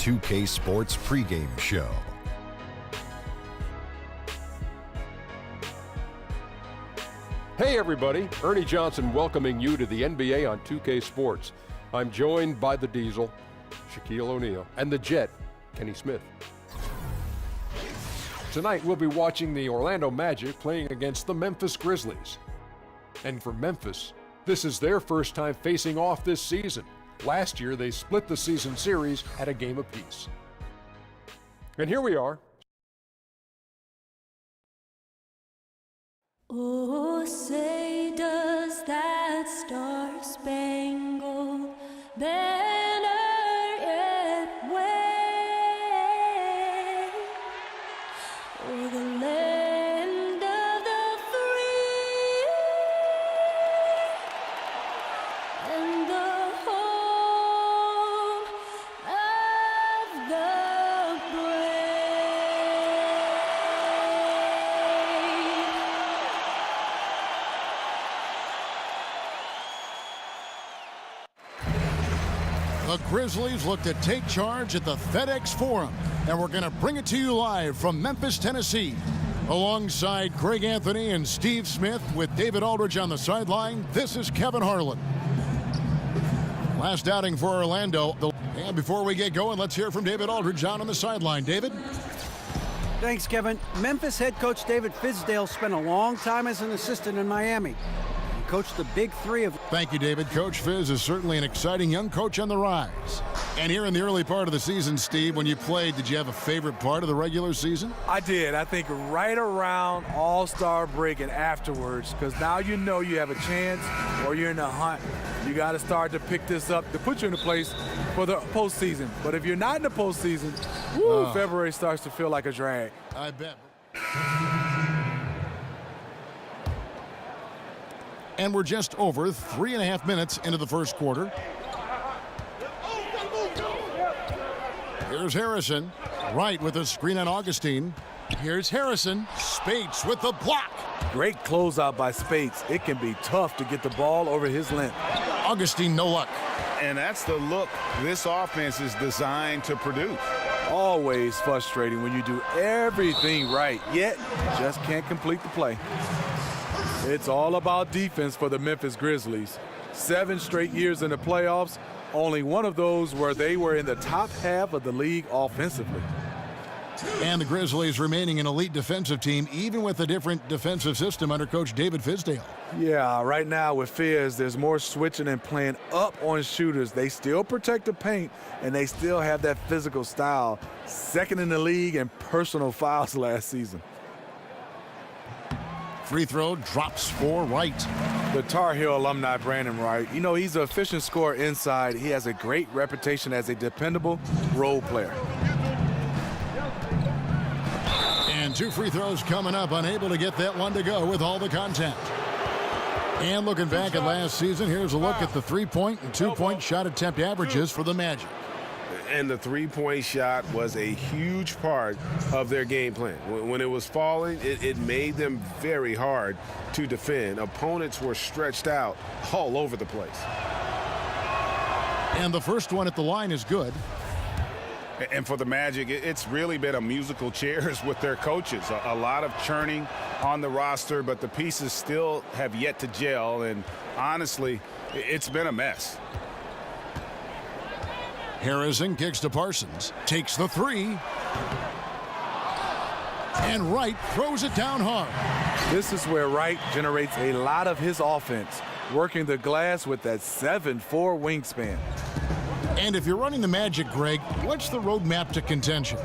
2K Sports pregame show. Hey everybody, Ernie Johnson welcoming you to the NBA on 2K Sports. I'm joined by the Diesel, Shaquille O'Neal, and the Jet, Kenny Smith. Tonight we'll be watching the Orlando Magic playing against the Memphis Grizzlies. And for Memphis, this is their first time facing off this season. Last year they split the season series at a game apiece. And here we are. Oh, say does that star-spangled banner yet wave o'er the land of the free and the home of the brave. The Grizzlies look to take charge at the FedEx Forum, and we're going to bring it to you live from Memphis, Tennessee. Alongside Greg Anthony and Steve Smith with David Aldridge on the sideline, this is Kevin Harlan. Last outing for Orlando. And before we get going, let's hear from David Aldridge on the sideline. David? Thanks, Kevin. Memphis head coach David Fizdale spent a long time as an assistant in Miami. He coached the big three of... Thank you, David. Coach Fizz is certainly an exciting young coach on the rise. And here in the early part of the season, Steve, when you played, did you have a favorite part of the regular season? I did. I think right around All-Star break and afterwards, because now you know you have a chance or you're in the hunt. You got to start to pick this up to put you in a place for the postseason. But if you're not in the postseason, February starts to feel like a drag. I bet. And we're just over 3.5 minutes into the first quarter. Here's Harrison. Wright with a screen on Augustine. Here's Harrison. Spates with the block. Great closeout by Spates. It can be tough to get the ball over his length. Augustine, no luck. And that's the look this offense is designed to produce. Always frustrating when you do everything right, yet just can't complete the play. It's all about defense for the Memphis Grizzlies. 7 straight years in the playoffs, only one of those where they were in the top half of the league offensively. And the Grizzlies remaining an elite defensive team, even with a different defensive system under Coach David Fizdale. Yeah, right now with Fizz, there's more switching and playing up on shooters. They still protect the paint, and they still have that physical style. Second in the league in personal fouls last season. Free throw drops for Wright. The Tar Heel alumni, Brandon Wright. You know, he's an efficient scorer inside. He has a great reputation as a dependable role player. And 2 free throws coming up, unable to get that one to go with all the contact. And looking back at last season, here's a look at the 3-point and 2-point shot attempt averages for the Magic. And the three-point shot was a huge part of their game plan. When it was falling, it made them very hard to defend. Opponents were stretched out all over the place. And the first one at the line is good. And for the Magic, it's really been a musical chairs with their coaches. A lot of churning on the roster, but the pieces still have yet to gel. And honestly, it's been a mess. Harrison kicks to Parsons, takes the 3. And Wright throws it down hard. This is where Wright generates a lot of his offense, working the glass with that 7'4" wingspan. And if you're running the Magic, Greg, what's the roadmap to contention?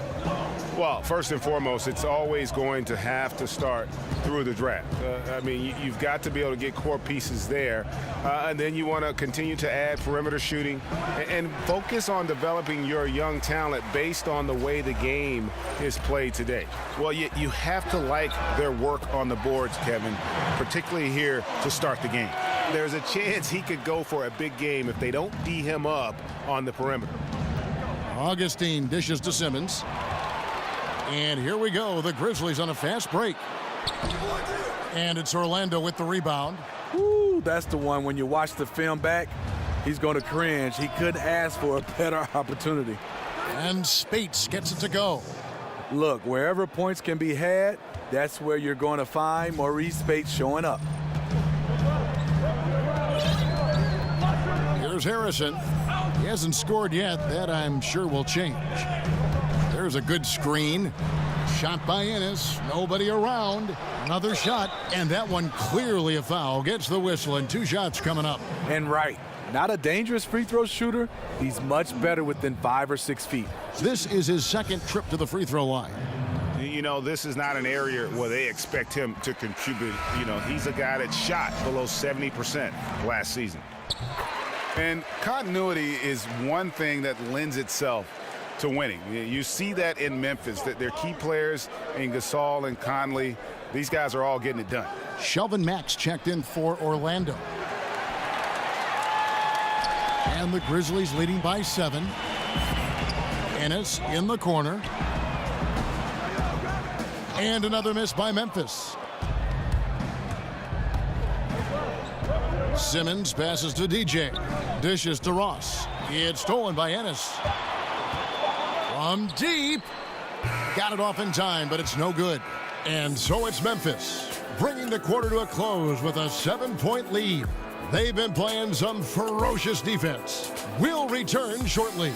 Well, first and foremost, it's always going to have to start through the draft. I mean, you've got to be able to get core pieces there, and then you want to continue to add perimeter shooting and focus on developing your young talent based on the way the game is played today. Well, you have to like their work on the boards, Kevin, particularly here to start the game. There's a chance he could go for a big game if they don't D him up on the perimeter. Augustine dishes to Simmons. And here we go, the Grizzlies on a fast break. And it's Orlando with the rebound. Ooh, that's the one when you watch the film back, he's going to cringe. He couldn't ask for a better opportunity. And Spates gets it to go. Look, wherever points can be had, that's where you're going to find Maurice Spates showing up. Here's Harrison. He hasn't scored yet. That, I'm sure, will change. There's a good screen. Shot by Ennis. Nobody around. Another shot, and that one clearly a foul. Gets the whistle, and 2 shots coming up. And right, not a dangerous free throw shooter. He's much better within 5 or 6 feet. This is his second trip to the free throw line. You know, this is not an area where they expect him to contribute. You know, he's a guy that shot below 70% last season. And continuity is one thing that lends itself to winning. You see that in Memphis, that their key players in Gasol and Conley, these guys are all getting it done. Shelvin Max checked in for Orlando. And the Grizzlies leading by 7. Ennis in the corner. And another miss by Memphis. Simmons passes to DJ. Dishes to Ross. It's stolen by Ennis. From deep. Got it off in time, but it's no good. And so it's Memphis, bringing the quarter to a close with a 7-point lead. They've been playing some ferocious defense. We'll return shortly.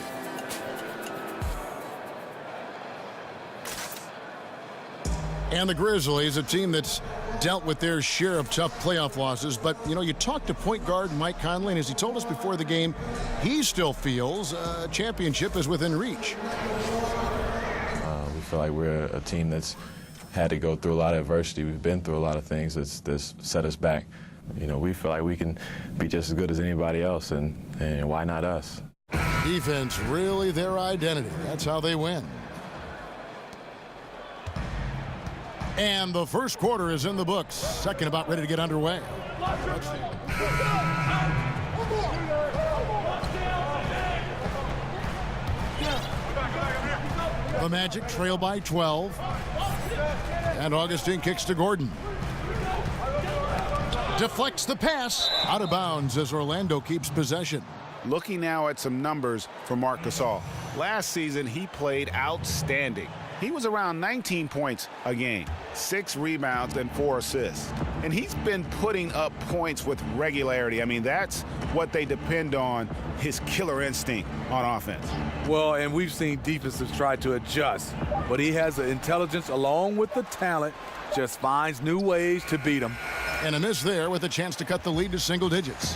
And the Grizzlies, a team that's dealt with their share of tough playoff losses. But, you know, you talked to point guard Mike Conley, and as he told us before the game, he still feels a championship is within reach. We feel like we're a team that's had to go through a lot of adversity. We've been through a lot of things that's set us back. You know, we feel like we can be just as good as anybody else, and why not us? Defense really their identity. That's how they win. And the first quarter is in the books. Second about ready to get underway. The Magic trail by 12. And Augustine kicks to Gordon. Deflects the pass. Out of bounds as Orlando keeps possession. Looking now at some numbers for Marc Gasol. Last season, he played outstanding. He was around 19 points a game, 6 rebounds and 4 assists. And he's been putting up points with regularity. I mean, that's what they depend on, his killer instinct on offense. Well, and we've seen defenses try to adjust, but he has the intelligence along with the talent, just finds new ways to beat them. And a miss there with a chance to cut the lead to single digits.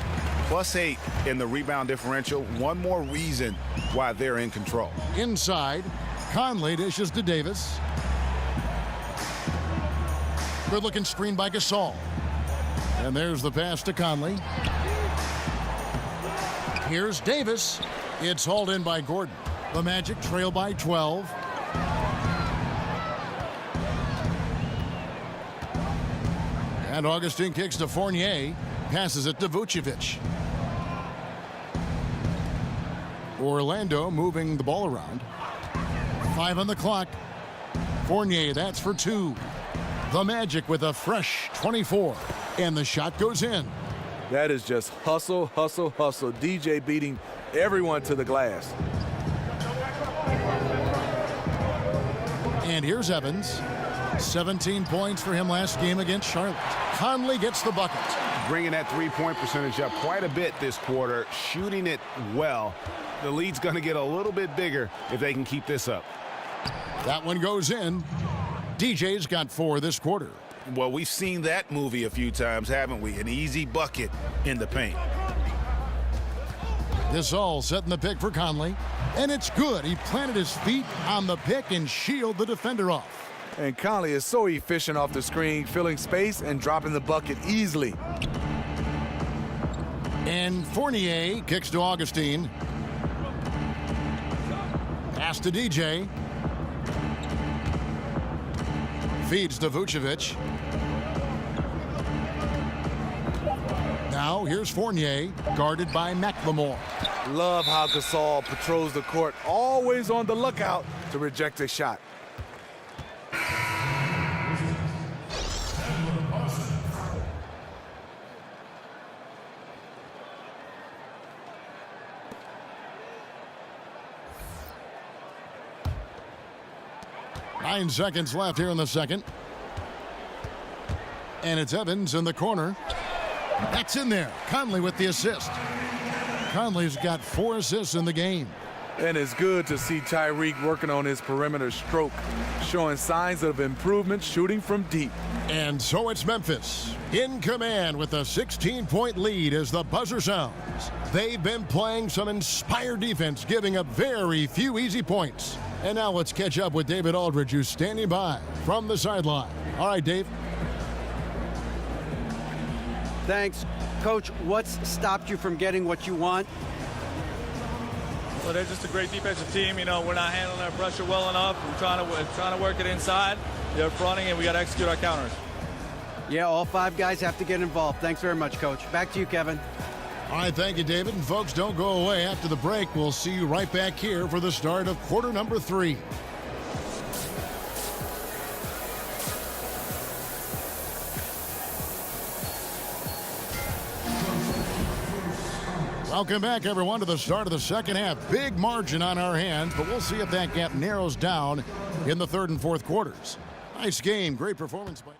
+8 in the rebound differential. One more reason why they're in control. Inside, Conley dishes to Davis. Good-looking screen by Gasol. And there's the pass to Conley. Here's Davis. It's hauled in by Gordon. The Magic trail by 12. And Augustine kicks to Fournier. Passes it to Vucevic. Orlando moving the ball around. 5 on the clock. Fournier, that's for 2. The Magic with a fresh 24. And the shot goes in. That is just hustle, hustle, hustle. DJ beating everyone to the glass. And here's Evans. 17 points for him last game against Charlotte. Conley gets the bucket. Bringing that three-point percentage up quite a bit this quarter, shooting it well. The lead's going to get a little bit bigger if they can keep this up. That one goes in. DJ's got 4 this quarter. Well, we've seen that movie a few times, haven't we? An easy bucket in the paint. This all setting the pick for Conley. And it's good. He planted his feet on the pick and shielded the defender off. And Conley is so efficient off the screen, filling space and dropping the bucket easily. And Fournier kicks to Augustine. Pass to DJ. Feeds to Vucevic. Now here's Fournier, guarded by McLemore. Love how Gasol patrols the court, always on the lookout to reject a shot. 9 seconds left here in the second. And it's Evans in the corner. That's in there. Conley with the assist. Conley's got 4 assists in the game. And it's good to see Tyreek working on his perimeter stroke, showing signs of improvement shooting from deep. And so it's Memphis in command with a 16-point lead as the buzzer sounds. They've been playing some inspired defense, giving up very few easy points. And now let's catch up with David Aldridge, who's standing by from the sideline. All right, Dave. Thanks. Coach, what's stopped you from getting what you want? Well, they're just a great defensive team. You know, we're not handling our pressure well enough. We're trying to work it inside. They're fronting, and we got to execute our counters. Yeah, all 5 guys have to get involved. Thanks very much, Coach. Back to you, Kevin. All right, thank you, David. And folks, don't go away. After the break, we'll see you right back here for the start of quarter number 3. Welcome back, everyone, to the start of the second half. Big margin on our hands, but we'll see if that gap narrows down in the third and fourth quarters. Nice game. Great performance by...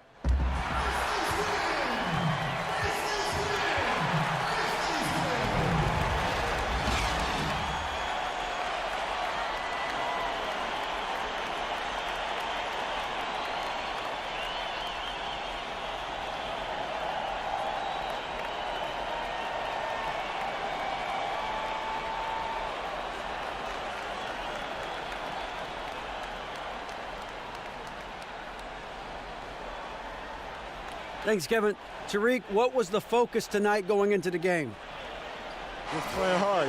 Thanks, Kevin. Tariq, what was the focus tonight going into the game? Just playing hard,